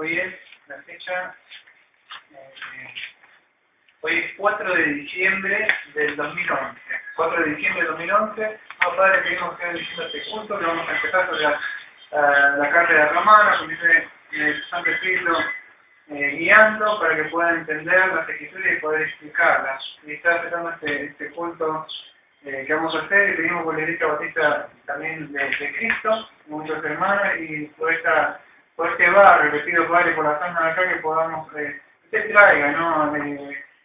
Hoy es la fecha, hoy es 4 de diciembre del 2011. 4 de diciembre del 2011, Padre, pedimos que diciendo este culto, que vamos a empezar sobre la carta de Romanos, con dice Santo Espíritu guiando para que puedan entender las escrituras y poder explicarlas. Y está empezando este culto que vamos a hacer, y pedimos por la Iglesia Bautista también de Cristo, muchos hermanos, y por este barrio, le pido, Padre, por la zona de acá, que podamos, usted traiga, ¿no?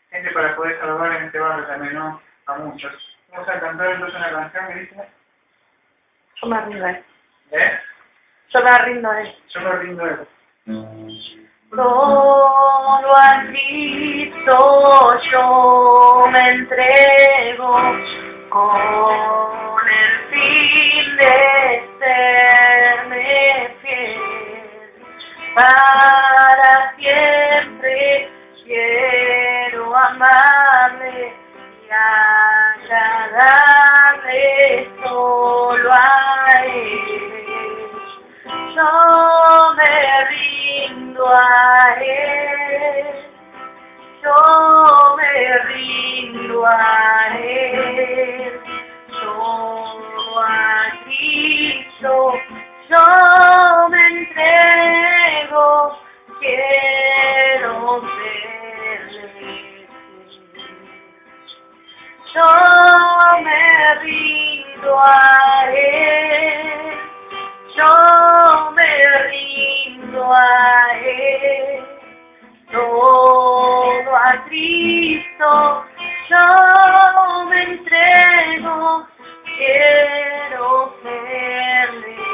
Gente para poder salvar en este barrio también, ¿no? A muchos. Vamos a cantar entonces una canción, ¿me dice? Yo me rindo a él. ¿Eh? Yo me rindo a él. Yo me rindo a él. Solo a Cristo yo me entrego con el fin de serme fiel. Para siempre quiero amarle y agradarle solo a Él. Yo me rindo a Él, yo me rindo a Él, solo a Cristo yo me entrego, quiero serle fiel. Yo me rindo a Él, yo me rindo a Él, todo a Cristo yo me entrego, quiero serle fiel.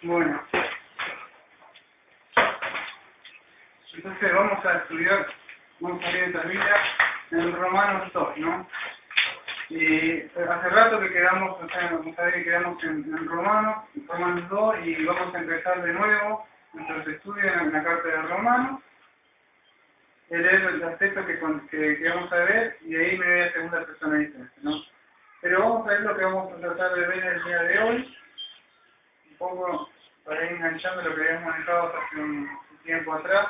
Bueno, entonces vamos a estudiar, vamos a leer esta Biblia en Romanos 2, ¿no? Y hace rato que quedamos, o sea, vamos a ver que quedamos en Romanos 2, y vamos a empezar de nuevo nuestros estudios en la carta de Romanos, leer el aspecto que vamos a ver, y ahí me voy a segunda persona diferente, ¿no? Pero vamos a ver lo que vamos a tratar de ver el día de hoy, un poco para ir enganchando lo que habíamos dejado hace un tiempo atrás.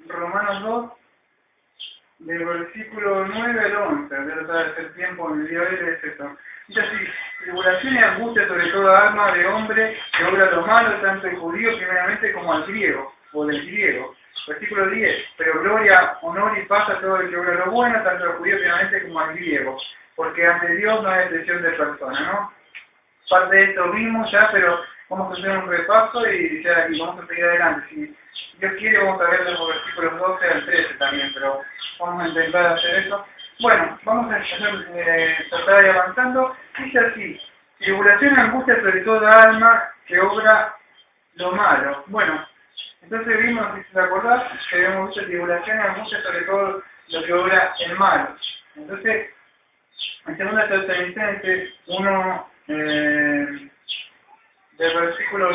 Romanos 2, del versículo 9 al 11, voy a tratar de hacer tiempo en el día de hoy, es esto. Dice así: tribulación y angustia sobre toda alma de hombre que obra lo malo, tanto el judío primeramente como al griego, o del griego. Versículo 10, pero gloria, honor y paz a todo el que obra lo bueno, tanto al judío primeramente como al griego, porque ante Dios no hay excepción de persona, ¿no? Parte de esto vimos ya, pero vamos a hacer un repaso y vamos a seguir adelante. Si Dios quiere, vamos a ver los versículos 12 al 13 también, pero vamos a intentar hacer eso. Bueno, vamos a tratar de ir avanzando. Dice así: tribulación y angustia sobre toda alma que obra lo malo. Bueno, entonces vimos, si se acordás, que habíamos visto tribulación y angustia sobre todo lo que obra el malo. Entonces, en segunda Tesalonicenses 1, del versículo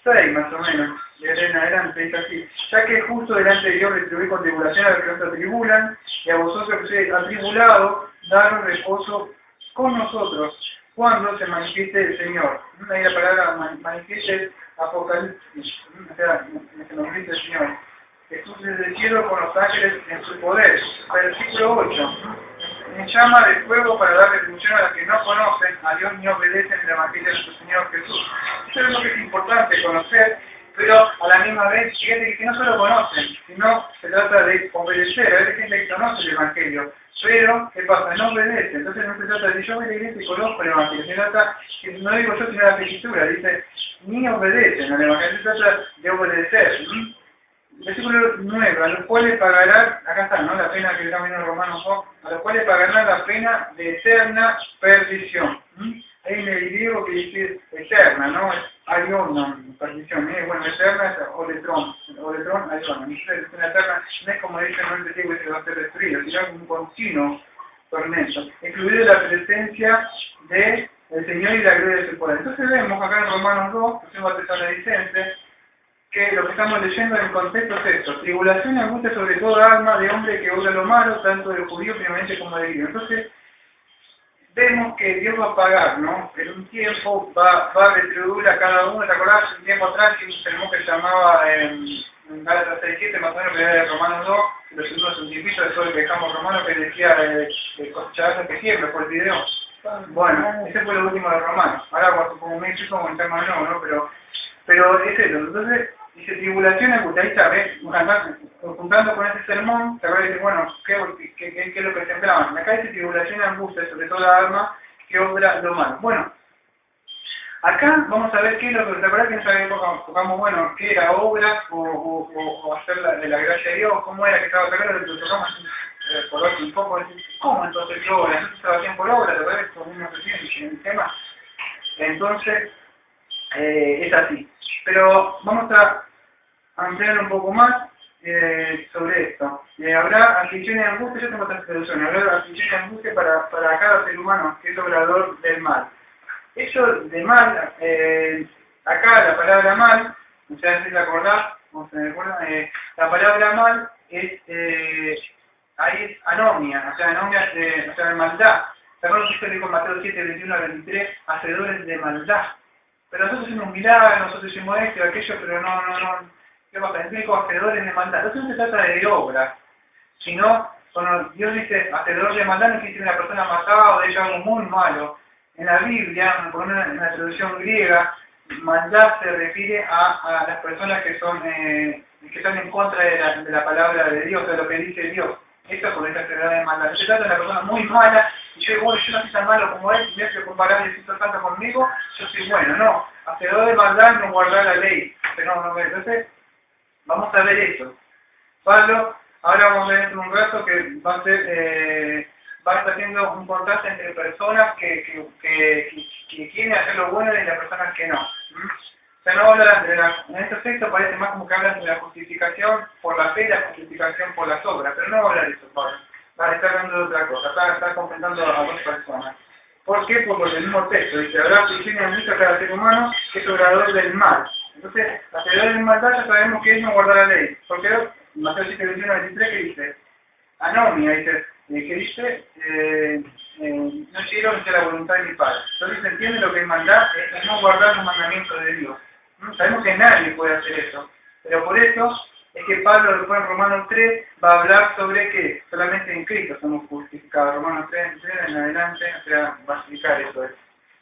6 más o menos, de ahí en adelante, dice así: ya que justo delante de Dios retribuir con tribulación a los que no se atribulan, y a vosotros que sois atribulados, daros reposo con nosotros, cuando se manifieste el Señor. Ahí la palabra manifieste es Apocalipsis, o sea, se manifieste el Señor. Jesús desde el cielo con los ángeles en su poder. Versículo 8. En llama de fuego para dar retribución a los que no conocen a Dios ni obedecen el Evangelio de nuestro Señor Jesús. Eso es lo que es importante conocer, pero a la misma vez, fíjate que no solo conocen, sino se trata de obedecer. Hay gente que conoce el Evangelio, pero ¿qué pasa? No obedece. Entonces no se trata de yo voy a la iglesia y conozco el Evangelio. Se trata, no digo yo, sino la Escritura. Dice, ni obedecen al Evangelio. Se trata de obedecer. Versículo 9, a los cuales pagarán, acá está, ¿no? La pena que está viendo en Romanos 2, a los cuales pagarán la pena de eterna perdición. Hay en el griego que dice eterna, ¿no? Es aion, perdición. Bueno, eterna es oletron, aion. Es una eterna, no es como dice en el griego que va a ser destruido, sino un continuo tormento, incluido la presencia del Señor y la gloria de su poder. Entonces vemos acá en Romanos 2, que es un Tesalonicenses, que lo que estamos leyendo en el contexto es esto: tribulación y angustia sobre toda alma de hombre que obra lo malo, tanto del judío primeramente como del griego. Entonces, vemos que Dios va a pagar, ¿no? En un tiempo va a retribuir a cada uno. ¿Te acordás? Un tiempo atrás que un sermón que se llamaba en Gálatas 6:7, más o menos, que era de Romanos 2, los seguimos un tiempito después de que dejamos Romanos, que decía cosechar lo que siempre, fue el video. Bueno, ese fue el último de Romanos. Ahora, como me hizo como un tema nuevo, ¿no? Pero es eso. Entonces, dice tribulación, angustia. Ahí está, ¿ves? Juntando con ese sermón, te acuerdas de, bueno, ¿qué es lo que se empleaban? Acá dice tribulación y angustia sobre toda alma que obra lo malo. Bueno, acá vamos a ver qué es lo que, ¿te acuerdas que en esa época tocamos, bueno, qué era obra o hacer de la gracia de Dios? ¿Cómo era que estaba sacando? Lo tocamos recordarte un poco, decir, ¿cómo entonces qué obra? Entonces salvación por obra, ¿te acuerdas? Esto mismo se tiene en el tema. Entonces, es así. Pero vamos a ampliar un poco más sobre esto. Habrá aflicción y angustia. Yo tengo otras traducciones. Habrá aflicción y angustia para cada ser humano que es obrador del mal. Eso de mal, acá la palabra mal, o sea, si te acordás, o se me acuerda, la palabra mal es, ahí es anomia, o sea, anomia, o sea, maldad. ¿Te acuerdas que se dijo en Mateo 7, 21 a 23, hacedores de maldad? Pero nosotros hacemos un milagro, nosotros hicimos esto y aquello, pero no. ¿Qué pasa? El único hacedores de maldad. Entonces no se trata de obra, sino cuando Dios dice hacedor de maldad, no quiere decir una persona matada o de hecho algo muy malo. En la Biblia, por una, en la traducción griega, maldad se refiere a las personas que están en contra de la palabra de Dios, de lo que dice Dios. Esto porque es hacedor de maldad. No se trata de una persona muy mala, y yo digo, bueno, yo no soy tan malo como él, si me hace comparar el Espíritu Santo conmigo, yo soy bueno. No, hacedor de maldad no guardar la ley. Entonces, vamos a ver eso. Pablo, ahora vamos a ver en un rato que va a estar haciendo un contraste entre personas que quieren hacer lo bueno y las personas que no. O sea, no habla en este texto parece más como que hablan de la justificación por la fe y la justificación por las obras, pero no va a hablar de eso, Pablo. Va a estar hablando de otra cosa, está completando a dos personas. ¿Por qué? Porque el mismo texto dice, habrá aflicción y angustia a cada ser humano que es obrador del mal. Entonces, hacedor de maldad ya sabemos que es no guardar la ley. Porque Mateo 7, 21, 23, ¿qué dice? Anomia, dice, ¿qué dice? No quiero que sea la voluntad de mi Padre. Entonces se entiende lo que es maldad, es no guardar los mandamientos de Dios. Sabemos que nadie puede hacer eso. Pero por eso es que Pablo después en Romanos 3 va a hablar sobre que solamente en Cristo somos justificados. Romanos 3 en adelante, o sea, va a explicar eso.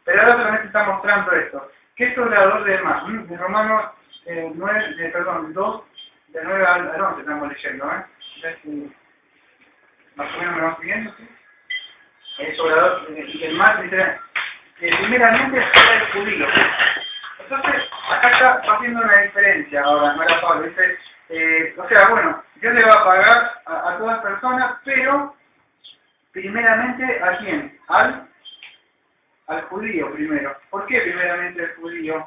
Pero ahora solamente está mostrando esto. ¿Qué es obrador del mal? De Romanos 2, de 9 al 11 estamos leyendo, más o menos me van siguiendo, ¿sí? Es obrador del mal, dice, primeramente es el judío. Entonces, acá está haciendo una diferencia ahora Pablo, dice, o sea, bueno, Dios le va a pagar a todas personas, pero primeramente ¿a quién? Al judío primero. ¿Por qué primeramente al judío?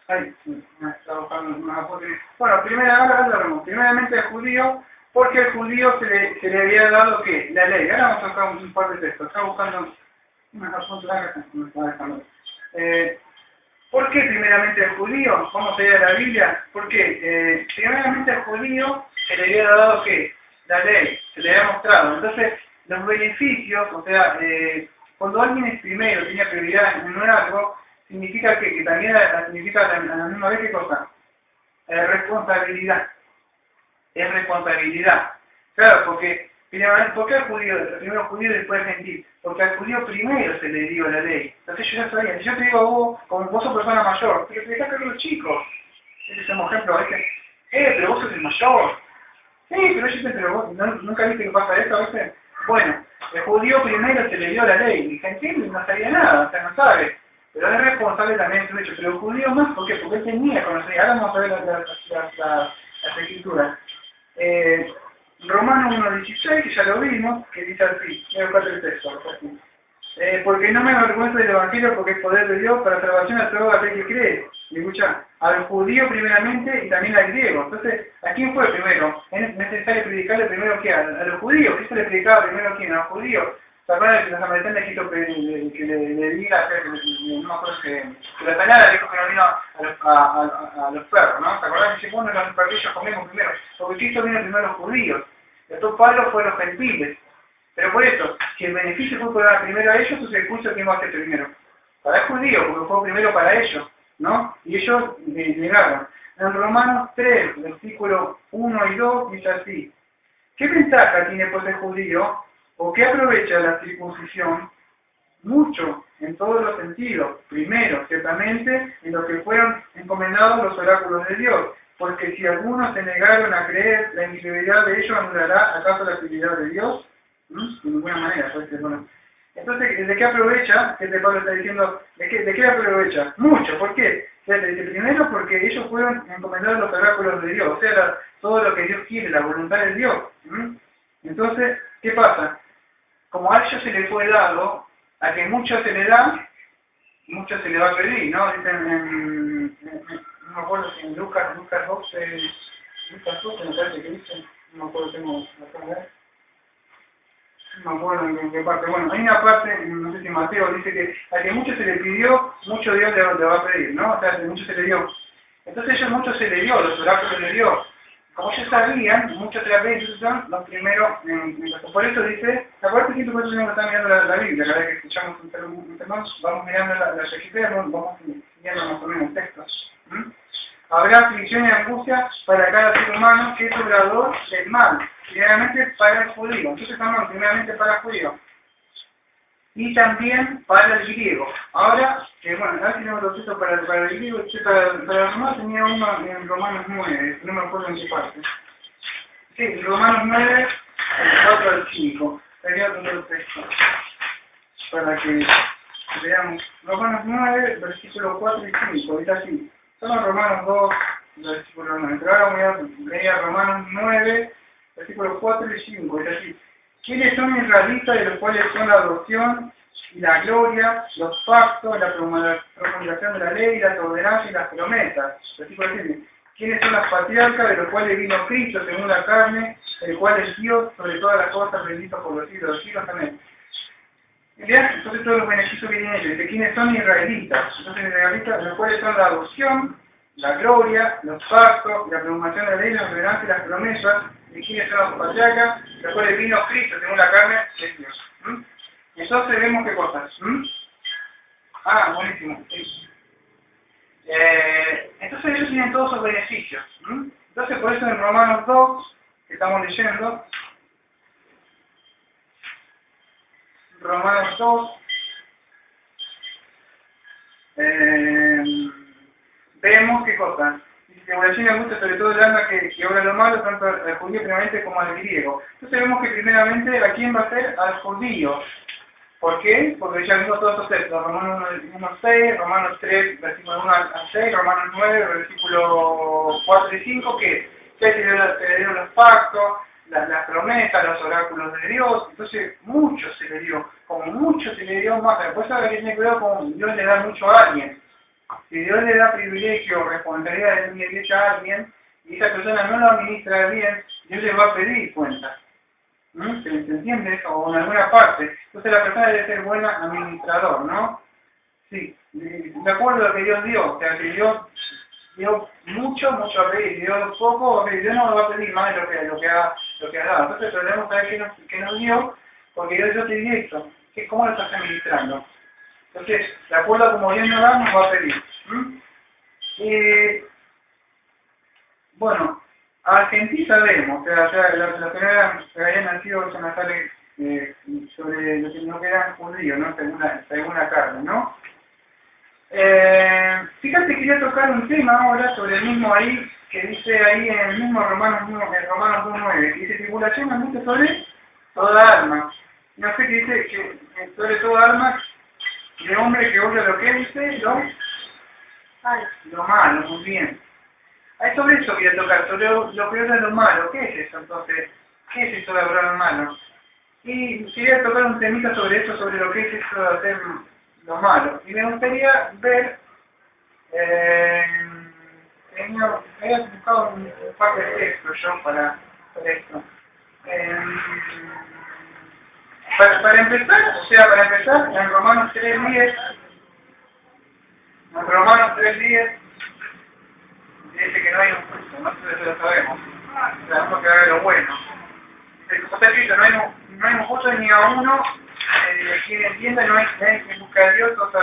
Ay, me está buscando unos apuntes. Bueno, primeramente al judío, porque al judío se le había dado ¿qué? La ley. Ahora vamos a buscar un par de textos. Estaba buscando unos apuntes acá que me estaba dejando. ¿Por qué primeramente al judío? Vamos a ir a la Biblia. ¿Por qué? Primeramente al judío se le había dado ¿qué? La ley, se le había mostrado. Entonces, los beneficios, o sea, cuando alguien es primero, tiene prioridad en un algo, significa que también significa a la misma vez ¿qué cosa? Responsabilidad. Es responsabilidad. Claro, porque ¿por qué al judío? Primero judío y después gentil. Porque al judío primero se le dio la ley. Entonces yo ya sabía. Si yo te digo a vos, como vos sos persona mayor, pero te dejás caer los chicos. Ese es un ejemplo, ¿viste? Pero vos sos el mayor. Pero vos nunca viste que pasa esto, ¿viste? Bueno, el judío primero se le dio la ley. El gentil no sabía nada, o sea, no sabe. Pero es responsable también de su hecho. Pero el judío más, ¿por qué? Porque él tenía conocimiento. Ahora vamos a ver las escrituras. Romanos 1.16, que ya lo vimos, que dice así, voy a buscar el texto, porque no me avergüenzo del Evangelio porque es poder de Dios para salvación a todo aquel que cree. Y escucha, al judío primeramente y también al griego. Entonces, ¿a quién fue primero? Es necesario predicarle primero que a los judíos. ¿Qué se le predicaba primero a quién? A los judíos. ¿Se acuerdan que la samaritana quiso que le diga, no me acuerdo que la salara dijo que no vino a los perros, ¿no? ¿Se acuerdan que dice, bueno, los perrillos comemos primero? Porque Cristo vino primero a los judíos, después Pablo fue a los gentiles. Pero por eso, si el beneficio fue para primero a ellos, entonces el juicio, ¿quién va a hacer primero? Para el judío, porque fue primero para ellos, ¿no? Y ellos negaron. En Romanos 3, versículos 1 y 2, dice así: ¿qué ventaja tiene pues el judío, o qué aprovecha la circuncisión? Mucho, en todos los sentidos. Primero, ciertamente, en lo que fueron encomendados los oráculos de Dios, porque si algunos se negaron a creer, la incredulidad de ellos anulará acaso la fidelidad de Dios. De ninguna manera, puede ser, bueno. Entonces, ¿de qué aprovecha? Que Pablo está diciendo, ¿de qué aprovecha? Mucho, ¿por qué? Primero porque ellos fueron encomendados los oráculos de Dios, o sea, todo lo que Dios quiere, la voluntad de Dios. Entonces, ¿qué pasa? Como a ellos se les fue dado, a que mucho se le da, mucho se le va a pedir, ¿no? Dicen no me acuerdo si en Lucas 12, me parece que dice, no me acuerdo, tengo acá, a ver. No me acuerdo en qué parte. Bueno, hay una parte, no sé si Mateo dice que a que mucho se le pidió, mucho Dios le va a pedir, ¿no? O sea, que mucho se le dio. Entonces ellos mucho se le dio, los oráculos le dio. Como ellos sabían, mucho se le pedía, entonces son los primeros por eso dice, la parte que nosotros tenemos que estar mirando la Biblia, cada vez que escuchamos un sermón, vamos mirando la Wikipedia, vamos siguiendo más o menos textos. Habrá aflicción y angustia para cada ser humano que es obrador del mal, primeramente para el judío. Entonces estamos primeramente para el judío. Y también para el griego. Ahora, bueno, a ver si tenemos otro texto para el griego. Para el romano tenía uno en Romanos 9, no me acuerdo en qué parte. Sí, Romanos 9, 4 al 5. Sería otro texto. Para que veamos. Romanos 9, versículos 4 y 5. Dice así. Son Romanos 2, versículo 9. Pero ahora voy a leer Romanos 9, versículos 4 y 5. Es decir, ¿quiénes son israelitas, de los cuales son la adopción y la gloria, los pactos, la promulgación de la ley, la tolerancia y las promesas? Versículo 7. ¿Quiénes son las patriarcas, de los cuales vino Cristo según la carne, el cual es Dios sobre todas las cosas, bendito por los siglos de los siglos? Amén. Entonces todos los beneficios que tienen ellos, de quiénes son israelitas. Entonces israelitas, los cuales son la adopción, la gloria, los pactos, la promulgación de la ley, la tolerancia y las promesas, de quiénes son las patriarcas, los cuales vino Cristo según la carne de Dios. Entonces vemos qué cosas. Buenísimo. Entonces ellos tienen todos esos beneficios. Entonces por eso en Romanos 2, que estamos leyendo, Romanos 2, vemos qué cosas. Tribulación y angustia sobre todo el alma que obra lo malo, tanto al judío primeramente como al griego. Entonces vemos que primeramente a quién va a ser, al judío. ¿Por qué? Porque ya vimos todos estos textos, Romanos 1, 6, Romanos 3, versículo 1 al 6, Romanos 9, versículo 4 y 5, que se le dieron los pactos, las promesas, los oráculos de Dios. Entonces mucho se le dio, como mucho se le dio más. Después ahora que tiene cuidado como Dios le da mucho a alguien. Si Dios le da privilegio o responsabilidad de una iglesia a alguien, y esa persona no lo administra bien, Dios le va a pedir cuentas. ¿Se entiende eso? O en alguna parte. Entonces la persona debe ser buena administrador, ¿no? Sí, de acuerdo a lo que Dios dio. O sea, que Dios dio mucho a pedir. Dio poco, Dios no va a pedir más de lo que ha dado. Entonces debemos saber qué nos dio, porque Dios te dio esto. ¿Cómo lo estás administrando? Entonces, de acuerdo a como Dios nos da, nos va a pedir. Bueno, a gentil sabemos, o sea los que habían nacido se sale sobre lo que no eran judíos, ¿no? Según la carne, ¿no? Fíjate, quería tocar un tema ahora sobre el mismo ahí, que dice ahí en el mismo Romanos 2.9, que dice tribulación angustia sobre toda alma. No sé qué dice, que sobre toda alma de hombre que obra lo que dice, lo malo, muy bien. Sobre eso quería tocar, sobre lo peor de lo malo. ¿Qué es eso entonces? ¿Qué es eso de obrar lo malo? Y quería tocar un temita sobre eso, sobre lo que es eso de hacer lo malo. Y me gustaría ver, había buscado un par de textos yo para esto. Para empezar, en Romanos 3:10, dice que no hay un justo, nosotros lo sabemos, sabemos que va a haber lo bueno. Dice, como está escrito, no hay un justo ni a uno, quien entienda, no hay nadie que busque a Dios, o sea,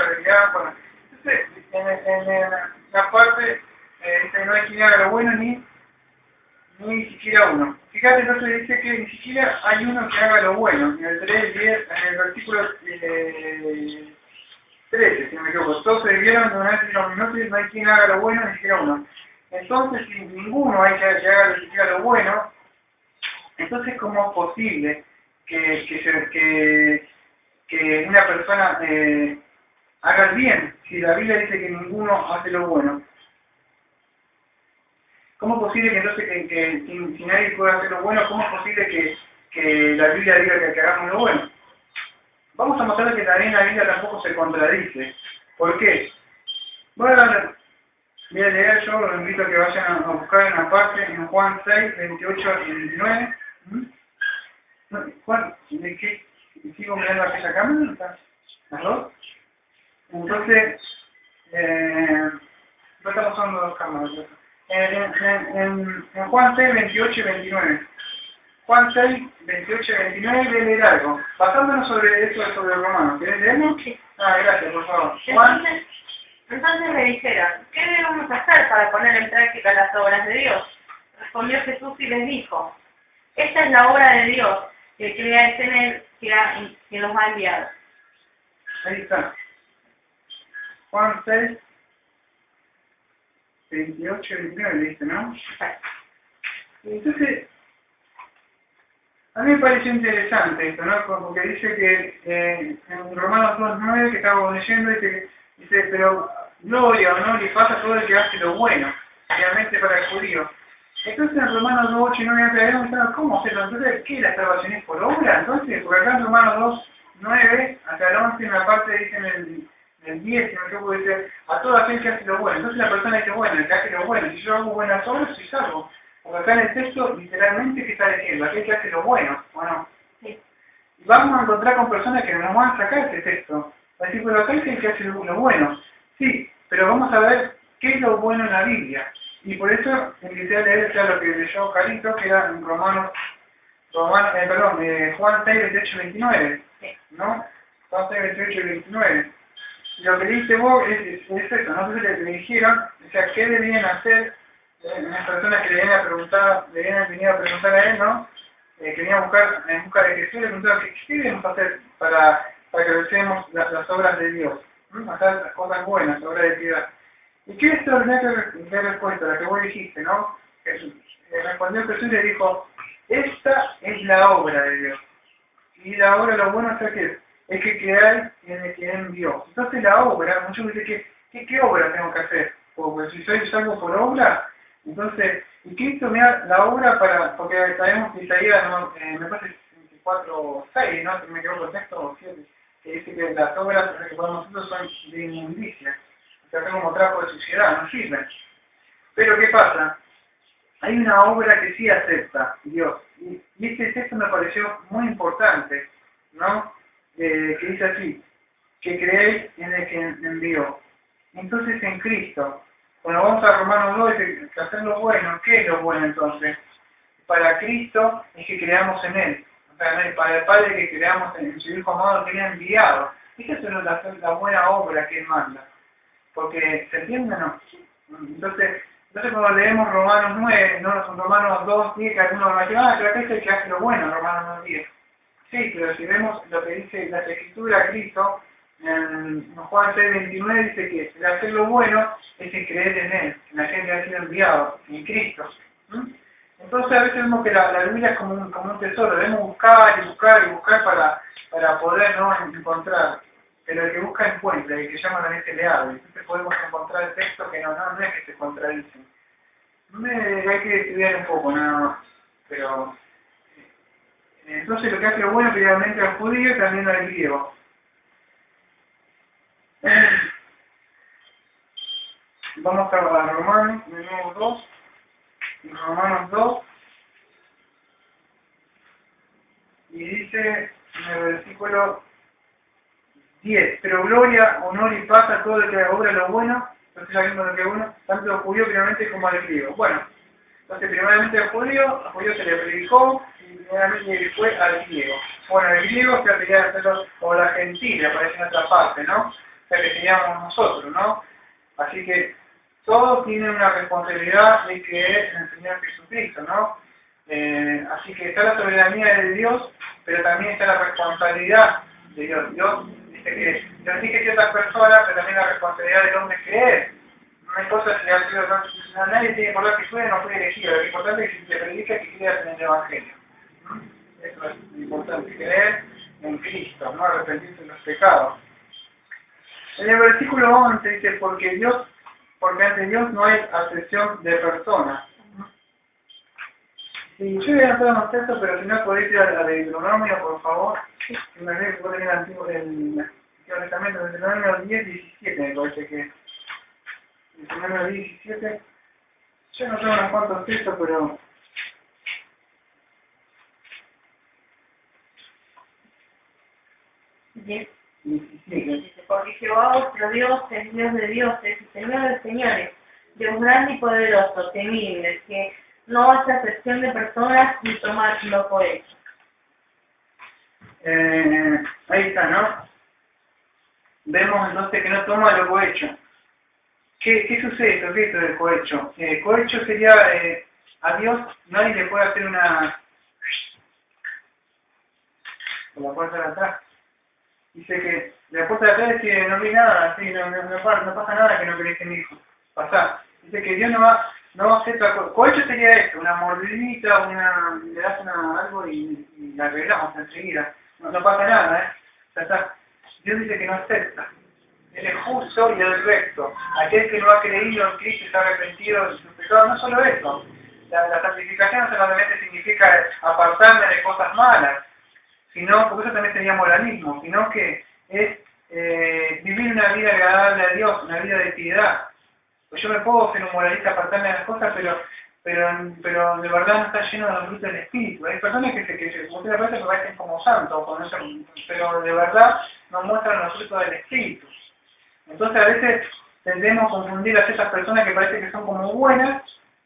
bueno. Entonces, en la parte, dice, no hay quien haga lo bueno ni siquiera uno. Fíjate, entonces dice que ni siquiera hay uno que haga lo bueno. En el 3:10, en el versículo 13, si no me equivoco, todos se vivieron de una vez y no hay quien haga lo bueno, ni siquiera uno. Entonces, si ninguno hay que haga ni siquiera lo bueno, entonces, ¿cómo es posible que una persona haga el bien? Si la Biblia dice que ninguno hace lo bueno. ¿Cómo es posible que entonces si nadie puede hacer lo bueno, cómo es posible que la Biblia diga que hagamos lo bueno? Vamos a mostrar que también la Biblia tampoco se contradice. ¿Por qué? Voy a leer yo, los invito a que vayan a buscar una parte en Juan 6, 28 y 29. Juan, ¿de qué? ¿Sigo mirando aquella cámara? ¿Las dos? Entonces, no estamos usando dos cámaras. En Juan 6, 28 y 29. Juan 6, 28 y 29, voy a leer algo. Basándonos sobre eso, sobre Romanos. ¿Querés leerlo? Sí. Gracias, por favor. Juan. Entonces le dijeron, ¿qué debemos hacer para poner en práctica las obras de Dios? Respondió Jesús y les dijo, esta es la obra de Dios, que creáis en Él, que los ha enviado. Ahí está. Juan 6, 28 y 29, dice, ¿no? Entonces, a mí me pareció interesante esto, ¿no? Porque dice que en Romanos 2:9, que estamos leyendo, dice, pero gloria o no le pasa a todo el que hace lo bueno, realmente para el judío. Entonces en Romanos 2:8 y 9 preguntamos, ¿cómo hacerlo? Entonces, ¿qué? ¿La salvación es por obra? Entonces, porque acá en Romanos 2:9, hasta el 11, en la parte dice en el 10, si no me equivoco, dice, a todo aquel que hace lo bueno. Entonces la persona dice, bueno, el que hace lo bueno, si yo hago buenas obras, soy salvo. Porque acá en el texto, literalmente, ¿qué está diciendo? Aquel que hace lo bueno, ¿o no? Sí. Y vamos a encontrar con personas que nos van a sacar ese texto. Va a decir, pero acá es el que hace lo bueno. Sí, pero vamos a ver qué es lo bueno en la Biblia. Y por eso empecé a leer lo que leyó Carito, que era en Juan 6, 28 y 29. Sí. ¿No? Juan 6, 28 y 29. Y lo que dice vos es eso, no sé si le dijeron, o sea, ¿qué debían hacer? Unas personas que le habían venido a preguntar a él, ¿no? Que venían en busca de Jesús, le preguntaban, ¿qué debemos hacer para que realicemos las obras de Dios? Hacer las cosas buenas, obras de piedad. ¿Y qué extraordinaria respuesta, la que vos dijiste, ¿no? Respondió Jesús y le dijo, esta es la obra de Dios. Y la obra, lo bueno es que creáis en el que envió. Entonces la obra, muchos dicen, ¿qué obra tengo que hacer? Porque si soy salvo por obra, entonces, ¿y Cristo me da la obra porque sabemos que Isaías, me parece 24:6, ¿no? Si me equivoco el texto, o 7, que dice que las obras que podemos nosotros son de inmundicia, o sea, son como trapo de suciedad, no sirven. Pero ¿qué pasa? Hay una obra que sí acepta Dios, y este texto me pareció muy importante, ¿no? Que dice así, que creéis en el que envió. Entonces en Cristo. Cuando vamos a Romanos 2, dice que hacer lo bueno. ¿Qué es lo bueno entonces? Para Cristo es que creamos en Él. O sea, para el Padre que creamos en su Hijo amado que le ha enviado. Esa es la buena obra que Él manda. Porque, ¿se entiende o no? Entonces cuando leemos Romanos 9, no Romanos 2, 10, que algunos van a decir, pero acá dice que hace lo bueno, Romanos 10. Sí, pero si vemos lo que dice la Escritura, Cristo, en Juan 6, 29 dice que el hacer lo bueno es el creer en Él, en aquel que ha sido enviado, en Cristo. Entonces a veces vemos que la Biblia es como un tesoro, debemos buscar y buscar y buscar para poder no encontrar. Pero el que busca encuentra, y el que llama también se le abre. Entonces podemos encontrar el texto que no es que se contradicen. Hay que estudiar un poco nada más. Pero entonces lo que hace lo bueno primeramente al judío y también al griego. Vamos a Romanos, de nuevo 2. Romanos 2. Y dice en el versículo 10. Pero gloria, honor y paz a todo el que obra lo bueno, entonces sabemos lo que es bueno, tanto al judío primeramente como al griego. Bueno, entonces primeramente al judío se le predicó, y primeramente fue al griego. Bueno, el griego se quería hacerlo, o la gentil, aparece en otra parte, ¿no? O sea, que teníamos nosotros, ¿no? Así que todos tienen una responsabilidad de creer en el Señor Jesucristo, ¿no? Así que está la soberanía de Dios, pero también está la responsabilidad de Dios. Dios dice que Dios dice que otras personas, pero también la responsabilidad del hombre es creer. No hay cosas que nadie tiene por la que puede no puede elegir. Lo importante es que se predica que creas en el Evangelio. Eso es lo importante, creer en Cristo, no arrepentirse de los pecados. En el versículo 11 dice, porque ante Dios no hay acepción de personas. Sí, yo voy a hacer unos textos, pero si no podéis ir a la de Deuteronomio, por favor. Si me ve que vos tenés el antiguo, honestamente, el Deuteronomio 10, 17, me parece que. El Deuteronomio 10, 17. Yo no tengo unos cuantos textos, pero. Dice, 17. porque Jehová vuestro Dios es Dios de dioses y Señor de señores, Dios grande y poderoso, temible, que no hace acepción de personas ni tomar lo cohecho. Ahí está, ¿no? Vemos entonces que no toma lo cohecho. ¿Qué sucede? ¿Qué es esto del cohecho? Cohecho sería, a Dios nadie le puede hacer una... por la puerta de atrás. Dice que de la puerta de atrás dice, no vi nada, así, no pasa nada que no querés que mi hijo. Pasá. Dice que Dios no acepta. Cohecho sería esto, una mordidita, le das algo y la arreglamos enseguida. No pasa nada, Ya está. Dios dice que no acepta. Él es justo y el recto. Aquel que no ha creído en Cristo y se ha arrepentido de sus pecados, no solo eso. La santificación no solamente significa apartarme de cosas malas, sino, porque eso también sería moralismo, sino que es vivir una vida agradable a Dios, una vida de piedad. Pues yo me puedo ser un moralista, apartarme de las cosas, pero de verdad no está lleno de los frutos del Espíritu. Hay personas que muchas veces me parecen como santos, pero de verdad no muestran los frutos del Espíritu. Entonces a veces tendemos a confundir a esas personas que parece que son como buenas,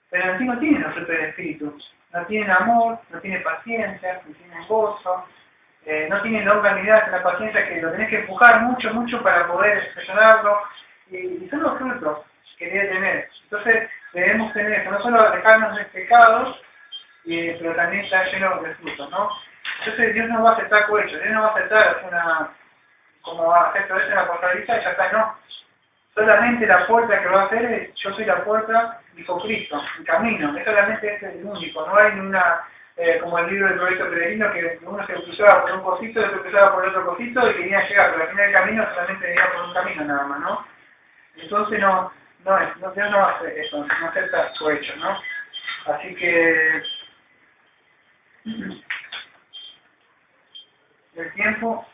pero en sí no tienen los frutos del Espíritu. No tienen amor, no tienen paciencia, no tienen gozo, no tienen la organidad, la paciencia, que lo tenés que empujar mucho para poder expresionarlo, y son los frutos que debe tener. Entonces debemos tener eso, no solo alejarnos de pecados, pero también estar lleno de frutos, ¿no? Entonces Dios no va a aceptar cohecho, Dios no va a aceptar como acepto eso en la portadita y ya está, no. Solamente la puerta que va a hacer es, yo soy la puerta, dijo Cristo, el camino, es solamente ese es el único, no hay ninguna, como el libro del proyecto peregrino, que uno se cruzaba por un cosito, otro cruzaba por otro cosito y quería llegar, pero al final del camino solamente iba por un camino nada más, ¿no? Entonces Dios no hace eso, no acepta su hecho, ¿no? Así que el tiempo,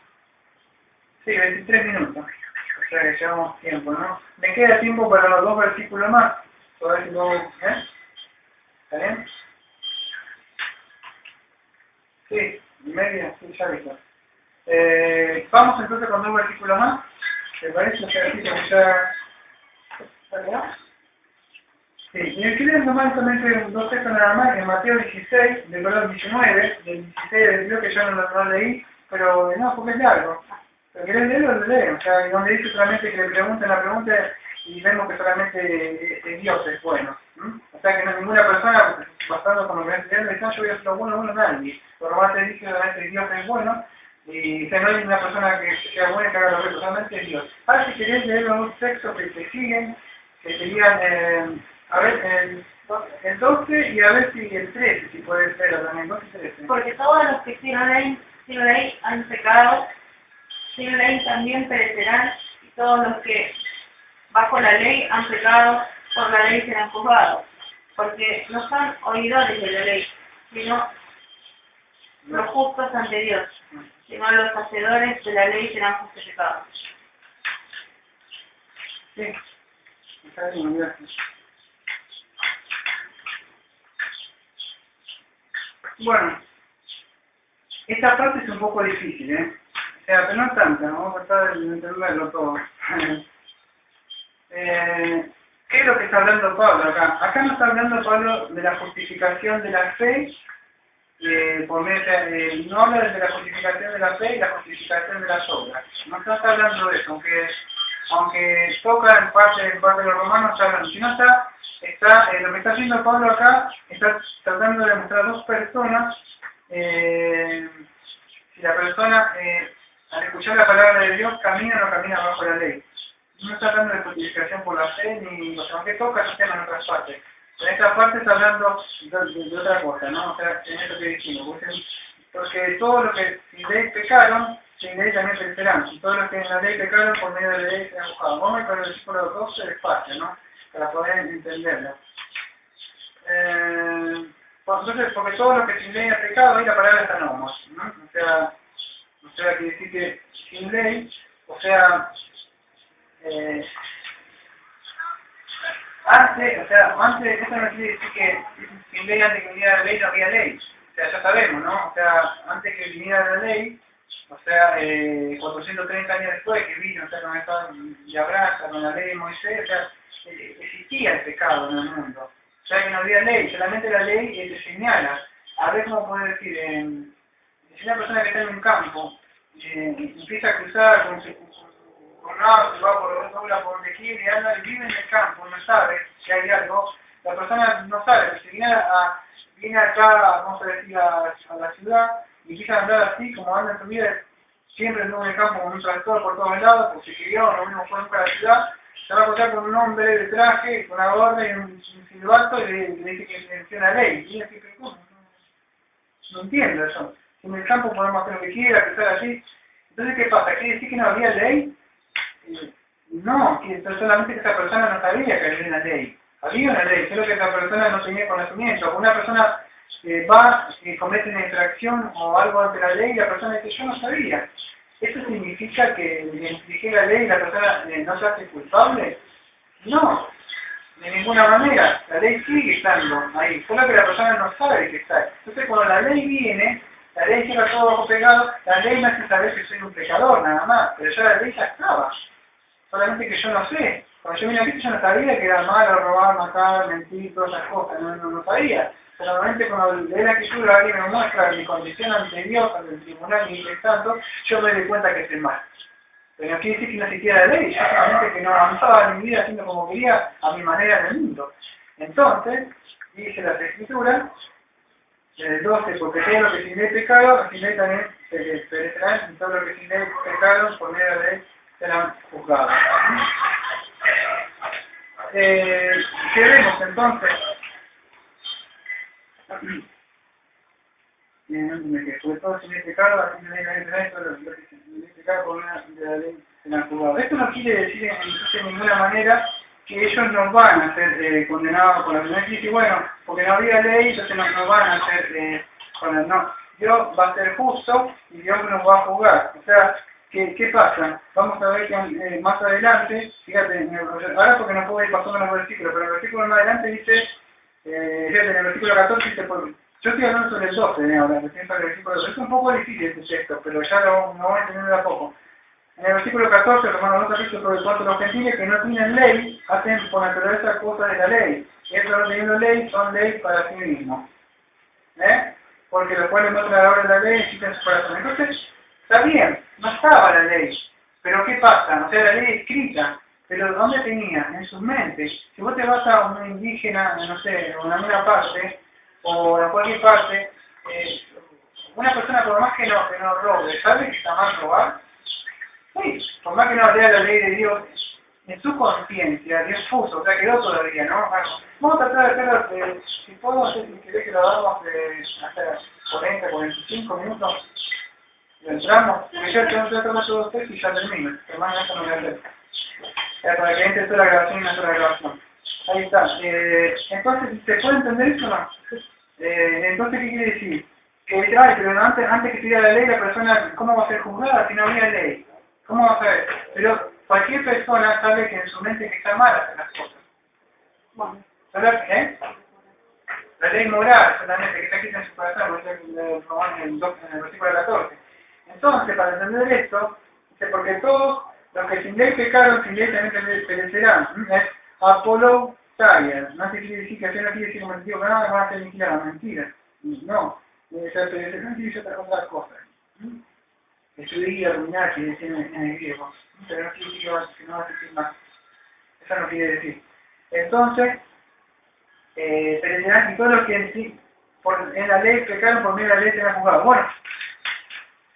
sí, 23 minutos. O sea que llevamos tiempo, ¿no? Me queda tiempo para los 2 versículos más. A ver si no, ¿está bien? Sí, media, sí, ya listo. Vamos entonces con 2 versículos más. ¿Te parece? O sea, así como ya... ¿Está? Sí, y el que leo nomás solamente 2 textos nada más, en Mateo 16, del verso 19, del 16 del video que yo no leí, pero no, porque es largo. Pero querés leerlo, lo leo. O sea, donde dice solamente que le pregunten la pregunta y vemos que solamente Dios es bueno. O sea, que no ninguna persona, basado con lo que me estoy dice, yo voy a hacer lo bueno, nadie. Por lo más te dice solamente Dios es bueno, y no hay ninguna persona que sea buena y que haga lo que solamente es Dios. Ahora si querés leer los 2 textos que te siguen, que serían, a ver, el 12 y a ver si el 13, si puede ser también, 12 y 13. Porque todos los que sin ley han pecado, sin ley también perecerán, y todos los que bajo la ley han pecado, por la ley serán juzgados. Porque no son oidores de la ley, sino los justos ante Dios, sino los hacedores de la ley serán justificados. Sí, está bien, gracias. Bueno, Esta parte es un poco difícil, O sea, pero no tanto, vamos a tratar de entenderlo todo. ¿Qué es lo que está hablando Pablo acá? Acá no está hablando Pablo de la justificación de la fe, por medio no habla de la justificación de la fe y la justificación de las obras. No está hablando de eso, aunque toca en parte de los romanos, está hablando. Si no lo que está haciendo Pablo acá, está tratando de mostrar dos personas. Si la persona, al escuchar la palabra de Dios, camina o no camina bajo la ley. No está hablando de justificación por la fe, ni, o sea, aunque toca ese tema en otras partes. En esta parte está hablando de otra cosa, ¿no? O sea, en esto que dijimos. Porque todos los que sin ley pecaron, sin ley también perecerán. Y todos los que en la ley pecaron, por medio de la ley serán juzgados. Vamos a ir con el versículo 12 despacio, ¿no? Para poder entenderlo. Entonces, porque todo lo que sin ley ha pecado, ahí la palabra está nomos, ¿no? O sea, quiere decir que sin ley, o sea, antes, eso no quiere decir que sin ley, antes que viniera la ley, no había ley. O sea, ya sabemos, ¿no? O sea, antes que viniera la ley, o sea, 430 años después que vino, o sea, con esta y abraza con la ley de Moisés, o sea, existía el pecado en el mundo. O sea, que no había ley, solamente la ley te señala. A ver cómo puedo decir, si una persona que está en un campo, empieza a cruzar con un auto, va por donde quiere y anda y vive en el campo, no sabe si hay algo, la persona no sabe, pero si viene acá, vamos a decir, a la ciudad y empieza a andar así, como anda en su vida, siempre anduvo en el campo con un tractor por todos lados, porque se crió, no vino fue nunca a la ciudad, se va a encontrar con un hombre de traje, con una gorra y un silbato y le dice que menciona la ley. Y ella dice, pero ¿cómo? No entiendo eso. Si en el campo podemos hacer lo que quiera, cruzar así. Entonces, ¿qué pasa? ¿Quiere decir que no había ley? No, que solamente que esa persona no sabía que había una ley. Había una ley, solo que esa persona no tenía conocimiento. Una persona va y comete una infracción o algo ante la ley y la persona dice, yo no sabía. ¿Eso significa que infringir la ley y la persona no se hace culpable? No, de ninguna manera. La ley sigue estando ahí, solo que la persona no sabe que está ahí. Entonces, cuando la ley viene, la ley lleva todo bajo pecado, la ley me hace saber que soy un pecador, nada más, pero ya la ley ya estaba. Solamente que yo no sé. Cuando yo vine aquí yo no sabía que era malo robar, matar, mentir, todas esas cosas, no sabía. Pero normalmente cuando leí la escritura alguien me muestra mi condición ante Dios, ante el tribunal y el santo, yo me doy cuenta que estoy mal. Pero no quiere decir que no existiera la ley, yo solamente que no avanzaba en mi vida haciendo como quería a mi manera en el mundo. Entonces, dice las escrituras, en el 12, porque todo lo que sin ley pecado, sin ley también perecerán, y todo lo que sin ley pecado, por medio de la ley serán juzgados. ¿Qué vemos entonces? Sobre todo sin ley pecado, así sin ley perecerán, todo lo que sin ley pecado, por medio de la ley serán juzgados. Esto no quiere decir de ninguna manera que ellos no van a ser condenados por la ley. No dice, bueno, porque no había ley, entonces no van a ser condenados. No, Dios va a ser justo y Dios nos va a juzgar. O sea, ¿qué pasa? Vamos a ver que más adelante, fíjate, ahora porque no puedo ir pasando los versículos, pero el versículo más adelante dice, fíjate, en el versículo 14 dice, yo estoy hablando sobre el 12, ahora, recién sobre el versículo 12. Es un poco difícil este texto, pero ya lo vamos a entender de a poco. En el versículo 14, Romanos 2, capítulo sobre cuanto los gentiles que no tienen ley, hacen por naturaleza cosas de la ley. Y estos no teniendo ley, son ley para sí mismos. Porque los cuales no la obra de la ley existen en su corazón. Entonces, está bien, no estaba la ley. Pero ¿qué pasa? O sea, la ley escrita. Pero ¿dónde tenía? En sus mentes. Si vos te vas a un indígena, no sé, en alguna parte, o en cualquier parte, una persona por más que no robe, ¿sabe que está mal robar? Sí, por más que no lea la ley de Dios, en su conciencia, Dios puso, o sea, quedó todavía, ¿no? Vamos a tratar de hacerlo, si puedo, no sé si querés que lo hagamos hasta 40, 45 minutos, lo entramos, porque yo tengo que tomar todos ustedes y ya termino, hermano, eso no voy a hacer. Para que entre toda la grabación y una sola grabación. Ahí está. Entonces, ¿se puede entender eso o no? Entonces, ¿qué quiere decir? Que dice, ay, pero antes que estuviera la ley, la persona, ¿cómo va a ser juzgada si no había ley? ¿Cómo va a saber? Pero cualquier persona sabe que en su mente que está mal hacer las cosas. Bueno. ¿Sabes? La ley moral, solamente, que está escrita en su corazón, en el versículo 14. Entonces, para entender esto, dice, porque todos los que sin ley pecaron, sin ley también perecerán. Es apología. No se quiere decir que así no quiere decir como el tío que nada van a ser aniquilados, mentira. No, perecerán quiere decir otras cosas. Destruir, arruinar, quiere decir en el griego. Pero no quiere decir que no va a decir más. Eso no quiere decir. Entonces, perecerán y todos los que en la ley pecaron por medio de la ley serán juzgados. Bueno,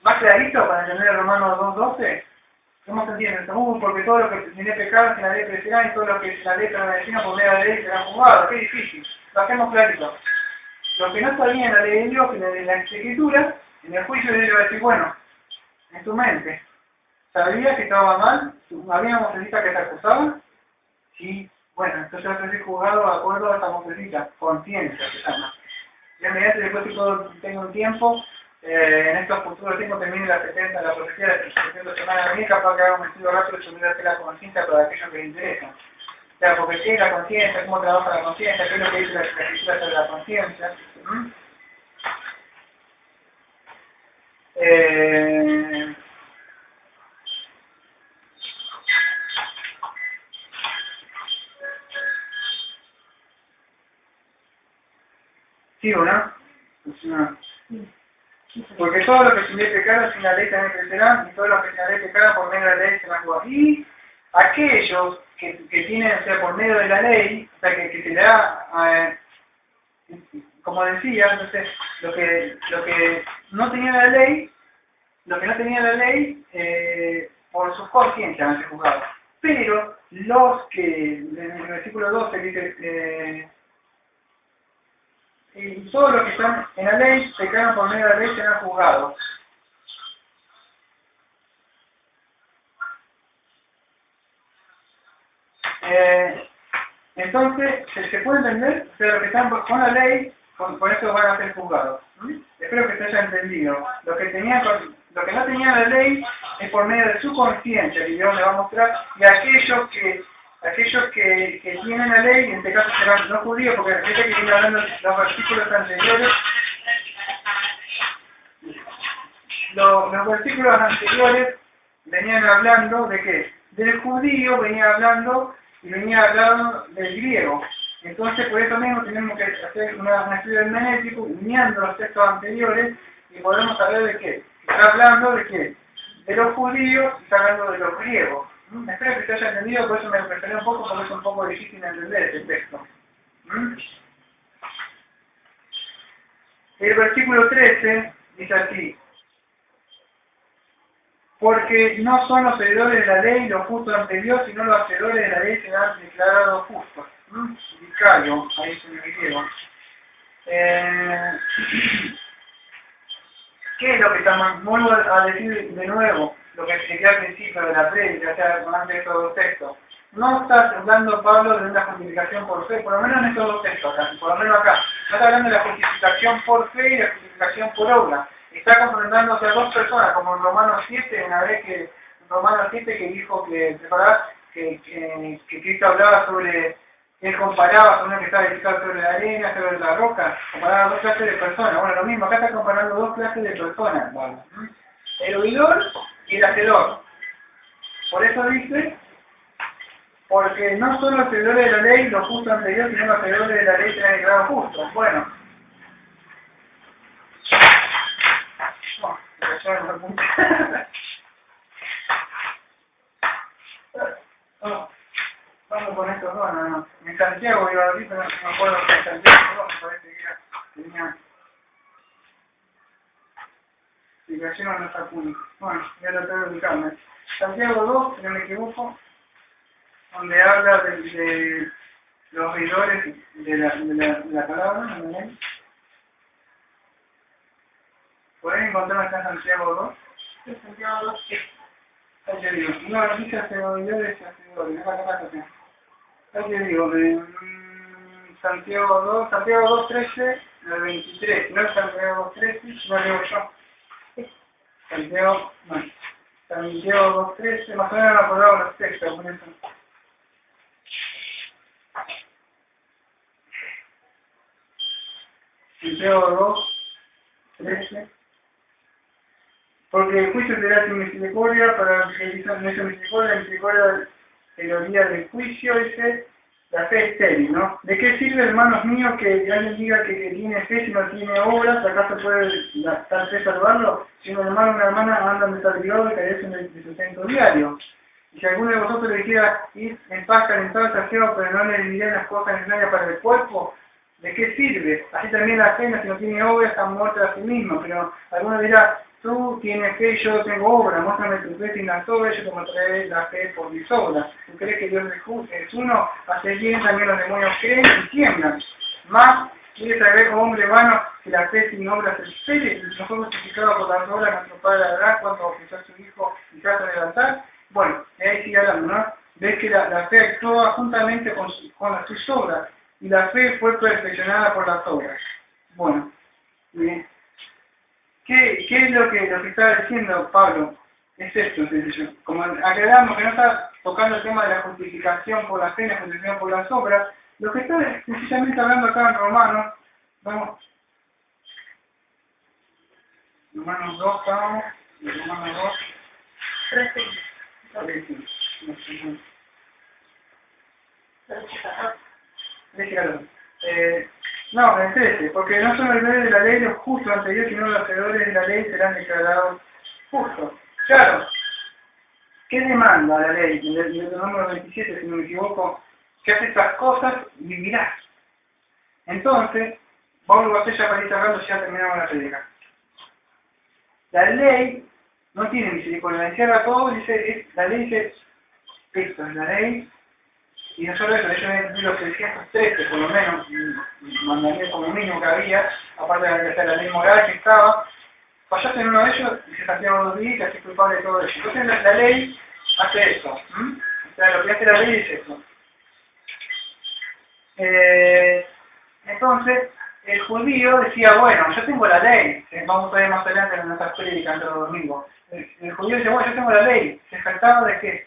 más clarito para entender el Romanos 2:12, ¿cómo se entiende? Porque todos los que tienen pecado en la ley perecerán y todos los que la ley permanecieron por medio de la ley serán juzgados. Qué difícil, lo hacemos clarito. Los que no sabían la ley de Dios, en la escritura, en el juicio de Dios va a decir, bueno, en tu mente, ¿sabías que estaba mal? ¿Había mocecita que te acusaba? Sí, bueno, entonces vas a ser juzgado de acuerdo a esa mocecita, conciencia se llama. Y a medida que después que todo tenga un tiempo, en estos futuros tiempos termine la 70, la profecía de las 700 semanas de mí, capaz que haga un estudio rápido sobre lo que es la conciencia para aquellos que les interesa. O sea, porque qué es la conciencia, cómo trabaja la conciencia, qué es lo que dice la escritura sobre la conciencia. ¿Sí o no? Pues no. Porque todos los que sin ley pecaron, sin la ley también crecerán, y todos los que sin la ley pecaron, por medio de la ley serán juzgados. Y aquellos que tienen, o sea, por medio de la ley, o sea, que se le da, como decía, entonces, lo que no tenía la ley, por sus conciencias van a ser juzgados. Pero los que, en el versículo 12 dice, y todos los que están en la ley, pecaron por medio de la ley, serán juzgados. Entonces, ¿se puede entender? O sea, los que están con la ley, con eso van a ser juzgados. Espero que se haya entendido. Los que no tenían la ley es por medio de su conciencia, que Dios le va a mostrar, y aquellos que tienen la ley, en este caso serán no judíos, porque fíjate que viene hablando los versículos anteriores, los versículos anteriores venían hablando de qué? Del judío venía hablando del griego. Entonces, por eso mismo tenemos que hacer un estudio hermenéutico, uniendo los textos anteriores, y podemos saber de qué. Está hablando de qué? De los judíos y está hablando de los griegos. Espero que se haya entendido, por eso me referé un poco, porque es un poco difícil de entender este texto. El versículo 13 dice así: porque no son los hacedores de la ley los justos ante Dios, sino los hacedores de la ley serán declarados justos. Vicario, ahí se me griego. ¿Qué es lo que estamos? Vuelvo a decir de nuevo lo que expliqué al principio de la prédica, o sea, antes de estos dos textos. No está hablando Pablo de una justificación por fe, por lo menos en estos dos textos acá, por lo menos acá. No está hablando de la justificación por fe y la justificación por obra. Está confrontándose a dos personas, como en Romanos 7, una vez que Romanos 7 que dijo que, que Cristo hablaba sobre, él comparaba sobre uno que estaba edificado sobre la arena, sobre la roca, comparaba dos clases de personas. Bueno, lo mismo, acá está comparando dos clases de personas, ¿vale? El oidor y el hacedor. Por eso dice, porque no son los hacedores de la ley los justos ante Dios, sino los hacedores de la ley serán declarados justos. Bueno. Vamos con estos dos, no. En Santiago iba a decir, pero no me acuerdo que en Santiago me parece que tenía explicación a nuestra pública. Bueno, ya lo tengo que ubicarme. Santiago 2, si no me equivoco, donde habla de los oidores de la palabra, ¿no? ¿Por ahí encontramos acá Santiago 2? Sí, Santiago 2, sí. Ahí te digo, no, dice oidores y hacedores, ahí te digo, Santiago 2, 13, el 23, no es Santiago 2, 13, no digo yo. Santiago 2, 13, más o menos me acordaba los textos, por eso. Santiago 2, 13. Porque el juicio será sin misericordia para el que hizo no hizo misericordia, la misericordia en el día del juicio, dice, la fe estéril, ¿no? ¿De qué sirve, hermanos míos, que alguien diga que tiene fe si no tiene obras? ¿Acaso puede tal fe salvarlo? Si un hermano o una hermana andan desarrollados y carecen de sustento diario. Y si alguno de vosotros le dijera ir en paz calentado saciado, pero no le dirían las cosas necesarias para el cuerpo, ¿de qué sirve? Así también la fe, si no tiene obra, está muerta a sí misma. Pero alguno dirá, tú tienes fe y yo tengo obra, muéstrame tu fe sin las obras, yo te mostraré la fe por mis obras. ¿Tú crees que Dios es uno? Hace bien, también los demonios creen y tiemblan. Más, ¿quieres saber, hombre vano, que la fe sin obras es estéril? ¿No fue justificado por las obras nuestro Padre Abraham cuando ofreció a su hijo y casa del altar? Bueno, y ahí sigue hablando, ¿no? Ves que la fe actúa juntamente con sus obras, y la fe fue perfeccionada por las obras. Bueno, bien. ¿Qué es lo que está diciendo Pablo? Es esto, como aclaramos que no está tocando el tema de la justificación por la fe, la justificación por las obras, lo que está precisamente hablando acá en Romanos, vamos, Romanos 2, vamos, Romanos 2, 13. no, en 13, porque no son los deberes de la ley los justos ante Dios, sino los hacedores de la ley serán declarados justos. Claro, ¿qué demanda la ley? En el número 27, si no me equivoco, que hace estas cosas y vivirás. Entonces, Pablo va a hacer ya para ir cerrando, ya terminamos la predica. La ley no tiene misericordia, encierra todo, dice, la ley dice, esto es la ley, y no solo eso, ellos ven los 313, por lo menos, mandamientos como mínimo que había, aparte de la ley moral que estaba, fallaste en uno de ellos y se castigaron 2 días y así culpable de todo ello. Entonces la ley hace esto, o sea, lo que hace la ley es esto. Entonces, el judío decía, bueno, yo tengo la ley, vamos a ver más adelante en nuestras prédicas entre los domingos. El judío dice, bueno, yo tengo la ley, ¿se jactaba de qué?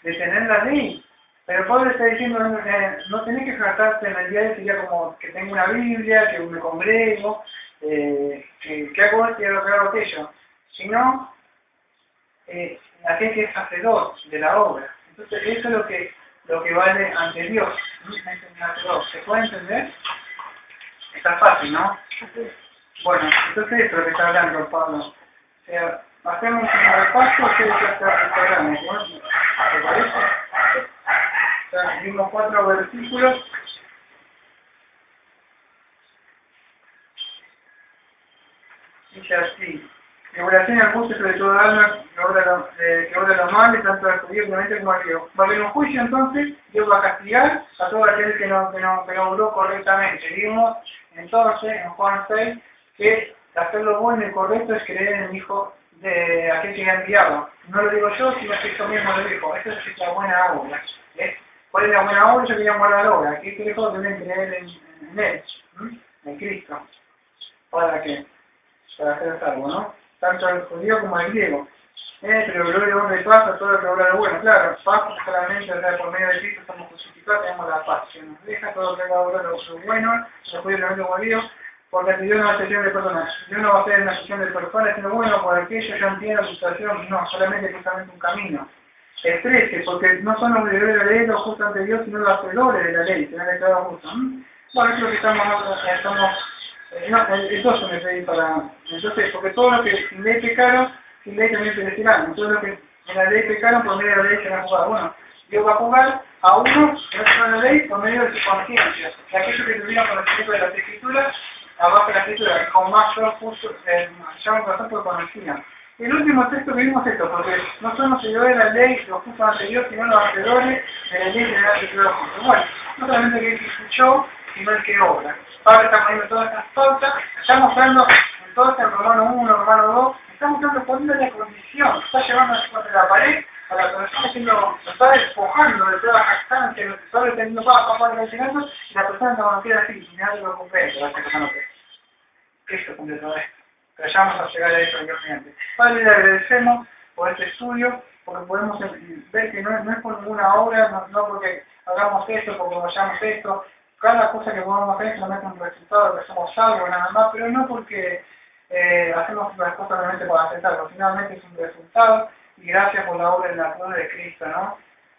De tener la ley. Pero Pablo está diciendo, no tenés que jactarte en el día de sería como que tengo una Biblia, que me congrego, que hago esto y hago aquello, sino aquel que es hacedor de la obra. Entonces eso es lo que vale ante Dios. ¿Se puede entender? Está fácil, ¿no? Bueno, entonces esto es lo que está hablando Pablo. O sea, hacemos un repaso, ustedes ya está programa, ¿no? ¿Te parece? O sea, vimos 4 versículos. Dice así: regulación al justo sobre todo alma que obra lo malo, tanto al judío obviamente como al griego. Va a haber un juicio, entonces Dios va a castigar a todo aquel que no obró correctamente. Vimos entonces en Juan 6 que hacer lo bueno y correcto es creer en el Hijo de aquel que ha enviado. No lo digo yo, sino que esto mismo lo dijo. Esa es la buena obra. ¿Cuál es la buena obra? Yo quería guardar la obra. ¿Qué dijo? Deben creer en Él, en Cristo. ¿Para qué? Para ser salvo, ¿no? Tanto al judío como al griego. Pero gloria y honra y paz a todo lo que obra lo bueno. Claro, paz solamente, o sea, por medio de Cristo somos justificados, tenemos la paz. Que nos deja todo lo que obra lo bueno, los judíos lo como griego, porque Dios no va a ser de personas. Dios no va a ser una sesión de personas, sino bueno, por aquello yo entiendo la situación, no, solamente justamente un camino. El 13, porque no son los obedecedores de la ley los justos ante Dios, sino los hacedores de la ley, serán declarados justos. Bueno, eso es lo que estamos el 12 me pedí para... Entonces, porque todos los que sin ley pecaron, sin ley también perecerán. Todos los que en la ley pecaron, por medio de la ley se van a jugar. Bueno, Dios va a jugar a uno que no tiene la ley por medio de su conciencia. Y aquellos que tuvieron conocimiento de las Escrituras, abajo de la Escritura, con más justo, llaman por por conocían. El último texto que vimos es esto, porque no son los seguidores de la ley, los justos ante Dios, sino los hacedores de la ley general de los justos. Bueno, no solamente que escuchó, sino el que obra. Pablo está poniendo todas estas pautas, está mostrando entonces en Romano 1, Romano 2, está mostrando poniendo la condición, está llevando contra la pared a la persona lo está despojando de toda jactancia, lo está deteniendo para mencionando, y la persona está conocida así, y nadie lo comprende, va a ser que no Eso es todo esto. Pero ya vamos a llegar a eso mediante. Padre, le agradecemos por este estudio, porque podemos ver que no es por ninguna obra, no porque hagamos esto, porque vayamos esto, cada cosa que podamos hacer solamente un resultado, que somos salvos nada más, pero no porque hacemos las cosas realmente para aceptarlo, finalmente es un resultado, y gracias por la obra en la cruz de Cristo, ¿no?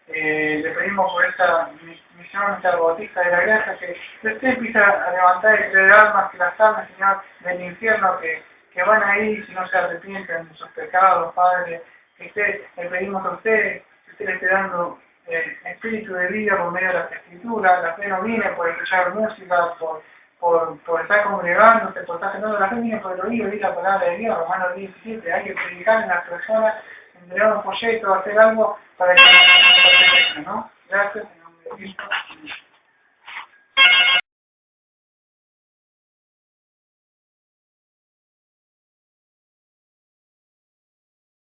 Le pedimos por esta misión interbautista de la gracia que usted empiece a levantar y creer almas, que las almas, Señor, del infierno, que van a ir si no se arrepienten de sus pecados, Padre, que usted, le pedimos a usted, que usted le esté dando espíritu de vida por medio de las escrituras. La fe no viene por escuchar música, por estar congregándose, por estar haciendo la fe, viene por el oído y la palabra de Dios. Romanos 17, hay que predicar en las personas, entregar un folleto, hacer algo para que ¿no? Gracias, en nombre de Cristo.